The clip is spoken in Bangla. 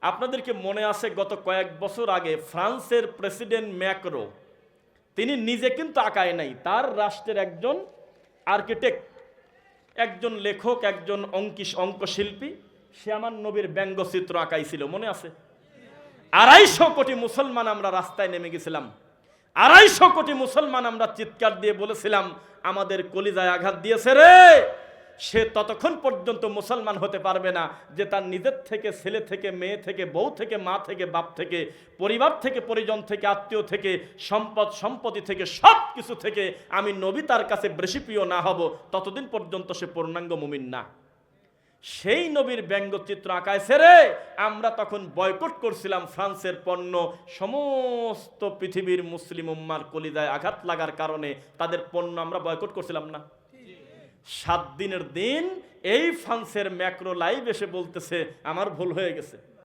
আপনাদেরকে মনে আছে গত কয়েক বছর আগে ফ্রান্সের প্রেসিডেন্ট ম্যাক্রো তিনি নিজে কিন্তু আঁকায় নাই, তার রাষ্ট্রের একজন আর্কিটেক্ট, একজন লেখক, একজন অঙ্কশিল্পী, সে আমার নবীর ব্যঙ্গচিত্র আঁকাইছিল, মনে আছে? 250 কোটি মুসলমান আমরা রাস্তায় নেমে গেছিলাম, 250 কোটি মুসলমান আমরা চিৎকার দিয়ে বলেছিলাম আমাদের কলিজায় আঘাত দিয়েছে রে। সে ততক্ষণ পর্যন্ত মুসলমান হতে পারবে না যে তার নিজের থেকে, ছেলে থেকে, মেয়ে থেকে, বউ থেকে, মা থেকে, বাপ থেকে, পরিবার থেকে, পরিজন থেকে, আত্মীয় থেকে, সম্পদ সম্পত্তি থেকে, সব কিছু থেকে আমি নবী তার কাছে বেশি প্রিয় না হব, ততদিন পর্যন্ত সে পূর্ণাঙ্গ মুমিন না। সেই নবীর ব্যঙ্গচিত্র আঁকাইছে রে। আমরা তখন বয়কট করছিলাম ফ্রান্সের পণ্য, সমস্ত পৃথিবীর মুসলিম উম্মার কলিজায় আঘাত লাগার কারণে তাদের পণ্য আমরা বয়কট করছিলাম না। 7 দিনের দিন এই ফ্রান্সের ম্যাক্রো লাইভ এসে বলতেছে আমার ভুল হয়ে গেছে।